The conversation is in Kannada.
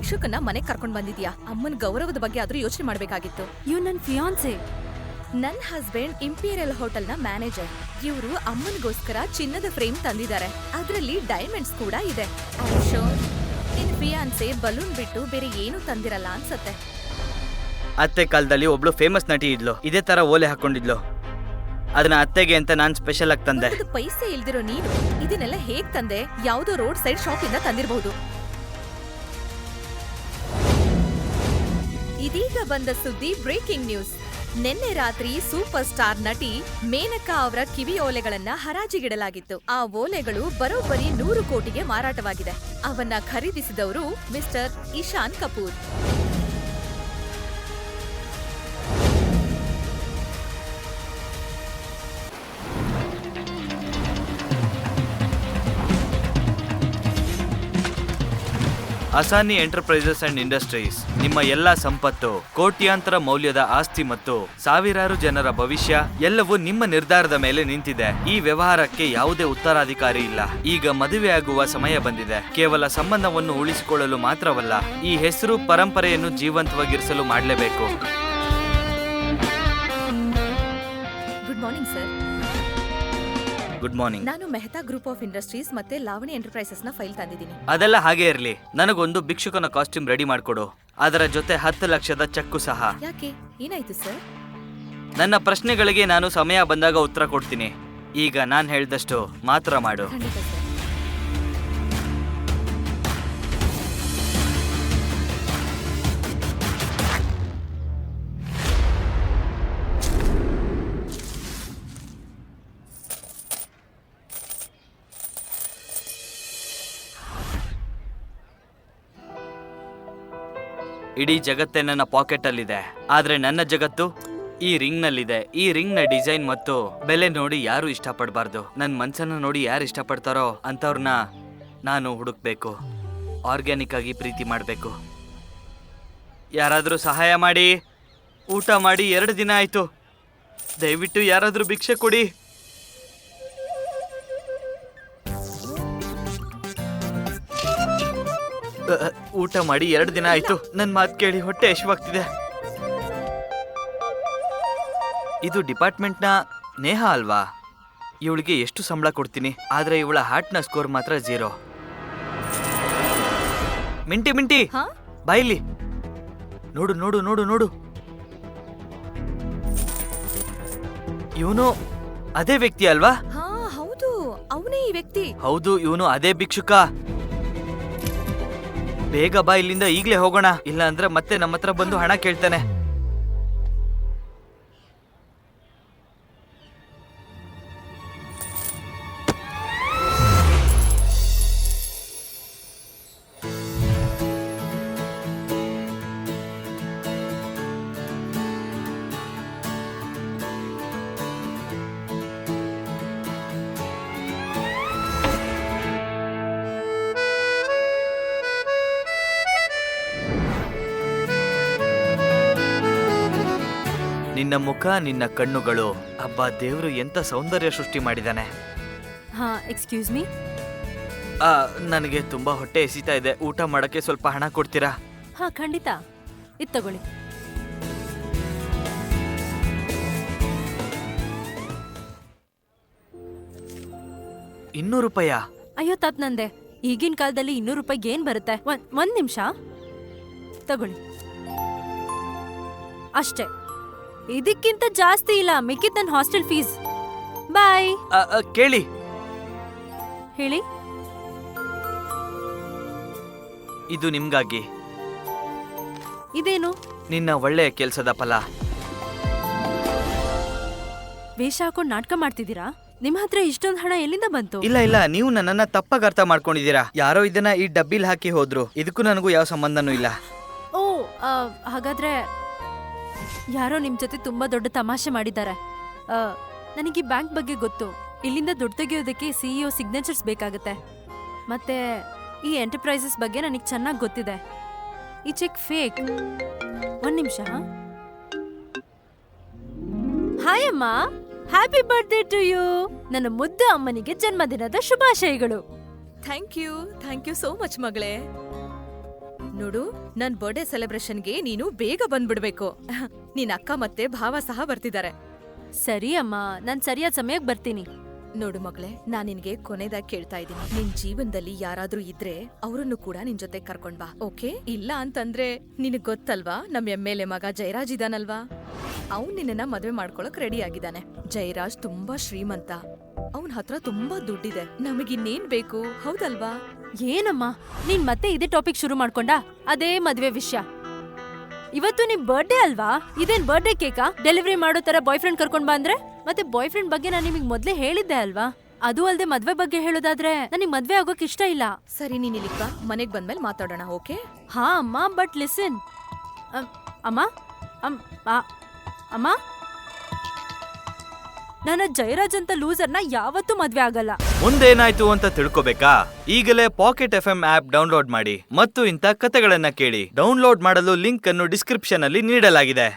ಭಿಕ್ಷುಕನ್ನ ಮನೆಗ್ ಕರ್ಕೊಂಡ್ ಬಂದಿದ್ಯಾ? ಅಮ್ಮನ್ ಗೌರವದ ಬಗ್ಗೆ ಆದ್ರೂ ಯೋಚನೆ ಮಾಡ್ಬೇಕಾಗಿತ್ತು. ಇವ್ ನನ್ ಫಿಯಾನ್ಸೆ. ನನ್ ಹಸ್ಬೆಂಡ್ ಇಂಪೀರಿಯಲ್ ಹೋಟೆಲ್ ನ ಮ್ಯಾನೇಜರ್. ಇವ್ರು ಅಮ್ಮನ್ಗೋಸ್ಕರ ಚಿನ್ನದ ಫ್ರೇಮ್ ತಂದಿದ್ದಾರೆ. ಅದ್ರಲ್ಲಿ ಡೈಮಂಡ್ಸ್ ಕೂಡ ಇದೆ. ನಿನ್ ಫಿಯಾನ್ಸೆ ಬಲೂನ್ ಬಿಟ್ಟು ಬೇರೆ ಏನು ತಂದಿರಲ್ಲ ಅನ್ಸತ್ತೆ. ಅತ್ತೆ ಕಾಲದಲ್ಲಿ ಒಬ್ಳು ಫೇಮಸ್ ನಟಿ ಇದ್ಲು, ಇದೇ ತರ ಓಲೆ ಹಾಕೊಂಡಿದ್ಲು. ಅದನ್ನ ಅತ್ತೆಗೆ ಅಂತ ನಾನ್ ಸ್ಪೆಷಲ್ ಆಗಿ ತಂದೆ. ಪೈಸೆ ಇಲ್ದಿರೋ ನೀನು ಇದನ್ನೆಲ್ಲ ಹೇಗ್ ತಂದೆ? ಯಾವ್ದೋ ರೋಡ್ ಸೈಡ್ ಶಾಪ್ ಇಂದ ತಂದಿರಬಹುದು. ಇದೀಗ ಬಂದ ಸುದ್ದಿ ಬ್ರೇಕಿಂಗ್ ನ್ಯೂಸ್. ನಿನ್ನೆ ರಾತ್ರಿ ಸೂಪರ್ ಸ್ಟಾರ್ ನಟಿ ಮೇನಕಾ ಅವರ ಕಿವಿ ಓಲೆಗಳನ್ನ ಹರಾಜಿಗಿಡಲಾಗಿತ್ತು. ಆ ಓಲೆಗಳು ಬರೋಬ್ಬರಿ 100 ಕೋಟಿಗೆ ಮಾರಾಟವಾಗಿದೆ. ಅವನ್ನ ಖರೀದಿಸಿದವರು mister Ishan Kapoor. Asani enterprises and industries ನಿಮ್ಮ ಎಲ್ಲಾ ಸಂಪತ್ತು, ಕೋಟ್ಯಾಂತರ ಮೌಲ್ಯದ ಆಸ್ತಿ ಮತ್ತು ಸಾವಿರಾರು ಜನರ ಭವಿಷ್ಯ ಎಲ್ಲವೂ ನಿಮ್ಮ ನಿರ್ಧಾರದ ಮೇಲೆ ನಿಂತಿದೆ. ಈ ವ್ಯವಹಾರಕ್ಕೆ ಯಾವುದೇ ಉತ್ತರಾಧಿಕಾರಿ ಇಲ್ಲ. ಈಗ ಮದುವೆಯಾಗುವ ಸಮಯ ಬಂದಿದೆ. ಕೇವಲ ಸಂಬಂಧವನ್ನು ಉಳಿಸಿಕೊಳ್ಳಲು ಮಾತ್ರವಲ್ಲ, ಈ ಹೆಸರು ಪರಂಪರೆಯನ್ನು ಜೀವಂತವಾಗಿರಿಸಲು ಮಾಡಲೇಬೇಕು. Good morning sir. Good morning. ನಾನು ಮೆಹ್ತಾ ಗ್ರೂಪ್ ಆಫ್ ಇಂಡಸ್ಟ್ರೀಸ್ ಮತ್ತೆ ಲಾವಣಿ ಎಂಟರ್ಪ್ರೈಸಸ್ ನ ಫೈಲ್ ತಂದಿದ್ದೀನಿ. ಅದೆಲ್ಲ ಹಾಗೆ ಇರಲಿ. ನನಗೊಂದು ಭಿಕ್ಷುಕನ ಕಾಸ್ಟ್ಯೂಮ್ ರೆಡಿ ಮಾಡ್ಕೊಡು. ಅದರ ಜೊತೆ 10 ಲಕ್ಷದ ಚೆಕ್ಕು ಸಹ. ಯಾಕೆ, ಏನಾಯ್ತು ಸರ್? ನನ್ನ ಪ್ರಶ್ನೆಗಳಿಗೆ ನಾನು ಸಮಯ ಬಂದಾಗ ಉತ್ತರ ಕೊಡ್ತೀನಿ. ಈಗ ನಾನು ಹೇಳಿದಷ್ಟು ಮಾತ್ರ ಮಾಡು. ಖಂಡಿತ ಸರ್. ಇಡೀ ಜಗತ್ತೇ ನನ್ನ ಪಾಕೆಟ್ ಅಲ್ಲಿದೆ, ಆದ್ರೆ ನನ್ನ ಜಗತ್ತು ಈ ರಿಂಗ್ ನಲ್ಲಿದೆ. ಈ ರಿಂಗ್ ನ ಡಿಸೈನ್ ಮತ್ತು ಬೆಲೆ ನೋಡಿ ಯಾರು ಇಷ್ಟಪಡಬಾರ್ದು. ನನ್ನ ಮನ್ಸನ್ನ ನೋಡಿ ಯಾರು ಇಷ್ಟಪಡ್ತಾರೋ ಅಂತವ್ರನ್ನ ನಾನು ಹುಡುಕ್ಬೇಕು. ಆರ್ಗ್ಯಾನಿಕ್ ಆಗಿ ಪ್ರೀತಿ ಮಾಡಬೇಕು. ಯಾರಾದ್ರೂ ಸಹಾಯ ಮಾಡಿ. ಊಟ ಮಾಡಿ 2 ದಿನ ಆಯ್ತು. ದಯವಿಟ್ಟು ಯಾರಾದ್ರೂ ಭಿಕ್ಷೆ ಕೊಡಿ. ಊಟ ಮಾಡಿ 2 ದಿನ ಆಯ್ತು. ನನ್ ಮಾತು ಕೇಳಿ ಹೊಟ್ಟೆ ಹಸಿವಾಗ್ತಿದೆ. ಇದು ಡಿಪಾರ್ಟ್ಮೆಂಟ್ ನ ನೇಹಾ ಅಲ್ವಾ? ಇವಳಿಗೆ ಎಷ್ಟು ಸಂಬಳ ಕೊಡ್ತೀನಿ, ಆದ್ರೆ ಇವಳ ಹಾರ್ಟ್ ನ ಸ್ಕೋರ್ ಮಾತ್ರ 0. ಮಿಂಟಿ ಮಿಂಟಿ ಬಾಯಿಲಿ ನೋಡು ನೋಡು ನೋಡು ನೋಡು. ಇವನು ಅದೇ ವ್ಯಕ್ತಿ ಅಲ್ವಾ? ಹಾ ಹೌದು, ಅವನೇ ಈ ವ್ಯಕ್ತಿ. ಹೌದು, ಇವನು ಅದೇ ಭಿಕ್ಷುಕ. ಬೇಗ ಬಾ, ಇಲ್ಲಿಂದ ಈಗ್ಲೇ ಹೋಗೋಣ. ಇಲ್ಲ ಅಂದ್ರೆ ಮತ್ತೆ ನಮ್ಮ ಹತ್ರ ಬಂದು ಹಣ ಕೇಳ್ತಾನೆ. ನಿನ್ನ ಮುಖ, ನಿನ್ನ ಕಣ್ಣುಗಳು, ಅಬ್ಬಾ ದೇವ್ರು ಎಂತ ಸೌಂದರ್ಯ ಸೃಷ್ಟಿ ಮಾಡಿದಾನೆ. ಹಾ, ಎಕ್ಸ್ಕ್ಯೂಸ್ ಮೀ. ನನಗೆ ತುಂಬಾ ಹೊಟ್ಟೆ ಎಸಿತಾ ಇದೆ. ಊಟ ಮಾಡಕ್ಕೆ ಸ್ವಲ್ಪ ಹಣ ಕೊಡ್ತೀರಾ? ಹಾ ಖಂಡಿತ, ಇದ್ ತಗೊಳ್ಳಿ. ₹200? ಅಯ್ಯೋ ತಪ್ ನಂದೆ, ಈಗಿನ ಕಾಲದಲ್ಲಿ 200 ರೂಪಾಯಿಗೆ ಏನ್ ಬರುತ್ತೆ? ಒಂದ್ ನಿಮಿಷ ತಗೊಳ್ಳಿ ಅಷ್ಟೇ. ಇದಕ್ಕಿಂತ ಜಾಸ್ತಿ ಇಲ್ಲ. ಮಿಕ್ಕಿದ್ ನನ್ನ ಹಾಸ್ಟೆಲ್ ಫೀಸ್. ಬಾಯ್. ಕೇಳಿ. ಹೇಳಿ. ಇದು ನಿಮ್ಗಾಗಿ. ಇದೇನು? ನಿನ್ನ ಒಳ್ಳೆಯ ಕೆಲ್ಸದ ಫಲ. ವೇಷ ಹಾಕೊಂಡ್ ನಾಟಕ ಮಾಡ್ತಿದ್ದೀರಾ? ನಿಮ್ ಹತ್ರ ಇಷ್ಟೊಂದು ಹಣ ಎಲ್ಲಿಂದ ಬಂತು? ಇಲ್ಲ ಇಲ್ಲ, ನೀವು ನನ್ನನ್ನ ತಪ್ಪಾಗಿ ಅರ್ಥ ಮಾಡ್ಕೊಂಡಿದ್ದೀರಾ. ಯಾರೋ ಇದನ್ನ ಈ ಡಬ್ಬಿಲ್ ಹಾಕಿ ಹೋದ್ರು. ಇದಕ್ಕೂ ನನಗೂ ಯಾವ ಸಂಬಂಧನೂ ಇಲ್ಲ. ಓ, ಹಾಗಾದ್ರೆ ಯಾರೋ ನಿಮ್ ಜೊತೆ ತುಂಬಾ ದೊಡ್ಡ ತಮಾಷೆ ಮಾಡಿದ್ದಾರೆ. ನನಗೆ ಬ್ಯಾಂಕ್ ಬಗ್ಗೆ ಗೊತ್ತು. ಇಲ್ಲಿಂದ ದುಡ್ಡು ತೆಗೆಯೋದಕ್ಕೆ CEO ಸಿಗ್ನೇಚರ್ಸ್ ಬೇಕಾಗುತ್ತೆ. ಮತ್ತೆ ಈ ಎಂಟರ್ಪ್ರೈಸಸ್ ಬಗ್ಗೆ ನನಗೆ ಚೆನ್ನಾಗಿ ಗೊತ್ತಿದೆ. ಈ ಚೆಕ್ ಫೇಕ್. ಒಂದ್ ನಿಮಿಷ. ಹಾಯ್ ಅಮ್ಮ, ಹ್ಯಾಪಿ ಬರ್ತ್ಡೇ ಟು ಯು. ನನ್ನ ಮುದ್ದು ಅಮ್ಮನಿಗೆ ಜನ್ಮದಿನದ ಶುಭಾಶಯಗಳು. ಥ್ಯಾಂಕ್ ಯು ಸೋ ಮಚ್ ಮಗಳೇ. ನೋಡು, ನನ್ ಬರ್ಡೇ ಸೆಲೆಬ್ರೇಷನ್ಗೆ ನೀನು ಬೇಗ ಬಂದ್ಬಿಡ್ಬೇಕು. ನಿನ್ ಅಕ್ಕ ಮತ್ತೆ ಭಾವ ಸಹ ಬರ್ತಿದ್ದಾರೆ. ಸರಿ ಅಮ್ಮ, ನಾನ್ ಸರಿಯಾದ ಸಮಯಕ್ಕೆ ಬರ್ತೀನಿ. ನೋಡು ಮಗಳೇ, ನಾನ್ ನಿನ್ಗೆ ಕೊನೆದಾಗಿ ಕೇಳ್ತಾ ಇದ್ದೀನಿ, ನಿನ್ ಜೀವನದಲ್ಲಿ ಯಾರಾದ್ರೂ ಇದ್ರೆ ಅವರನ್ನು ಕೂಡ ನಿನ್ ಜೊತೆ ಕರ್ಕೊಂಡ್ ಬಾ, ಓಕೆ? ಇಲ್ಲ ಅಂತಂದ್ರೆ ನಿನಗ್ ಗೊತ್ತಲ್ವಾ, ನಮ್ ಎಮ್ಮೆಲೆ ಮಗ ಜಯರಾಜ್ ಇದಾನಲ್ವಾ, ಅವ್ನ್ ನಿನ್ನ ಮದ್ವೆ ಮಾಡ್ಕೊಳಕ್ ರೆಡಿ ಆಗಿದ್ದಾನೆ. ಜಯರಾಜ್ ತುಂಬಾ ಶ್ರೀಮಂತ, ಅವನ್ ಹತ್ರ ತುಂಬಾ ದುಡ್ಡಿದೆ. ನಮಗಿನ್ನೇನ್ ಬೇಕು, ಹೌದಲ್ವಾ? ಏನಮ್ಮ, ನೀನ್ ಮತ್ತೆ ಇದೇ ಟಾಪಿಕ್ ಶುರು ಮಾಡ್ಕೊಂಡಾ? ಅದೇ ಮದ್ವೆ ವಿಷಯ. ಇವತ್ತು ನಿಮ್ ಬರ್ಡೇ ಅಲ್ವಾ? ಇದೇನ್ ಬರ್ಡೇ ಕೇಕಾ? ಡೆಲಿವರಿ ಮಾಡೋ ತರ ಬಾಯ್ ಫ್ರೆಂಡ್ ಕರ್ಕೊಂಡ್ ಬಾ ಅಂದ್ರೆ? ಮತ್ತೆ ಬಾಯ್ ಫ್ರೆಂಡ್ ಬಗ್ಗೆ ನಾನು ನಿಮಗೆ ಮೊದ್ಲೇ ಹೇಳಿದ್ದೆ ಅಲ್ವಾ? ಅದು ಅಲ್ದೆ ಮದ್ವೆ ಬಗ್ಗೆ ಹೇಳೋದಾದ್ರೆ ನನಗ್ ಮದ್ವೆ ಆಗೋಕ್ ಇಷ್ಟ ಇಲ್ಲ. ಸರಿ, ನೀನ್ ಇಲ್ಲಿಗ್ ಬಾ, ಮನೆಗ್ ಬಂದ್ಮೇಲೆ ಮಾತಾಡೋಣ, ಓಕೆ? ಹಾ ಅಮ್ಮ, ಬಟ್ ಲಿಸನ್. ಅಮ್ಮ ಅಮ್ಮ, ನನ್ನ ಜಯರಾಜ್ ಅಂತ ಲೂಸರ್ನ ಯಾವತ್ತೂ ಮದ್ವೆ ಆಗಲ್ಲ. ಮುಂದೇನಾಯ್ತು ಅಂತ ತಿಳ್ಕೊಬೇಕಾ? ಈಗಲೇ ಪಾಕೆಟ್ FM ಆಪ್ ಡೌನ್ಲೋಡ್ ಮಾಡಿ ಮತ್ತು ಇಂಥ ಕಥೆಗಳನ್ನ ಕೇಳಿ. ಡೌನ್ಲೋಡ್ ಮಾಡಲು ಲಿಂಕ್ ಅನ್ನು ಡಿಸ್ಕ್ರಿಪ್ಷನ್ ಅಲ್ಲಿ ನೀಡಲಾಗಿದೆ.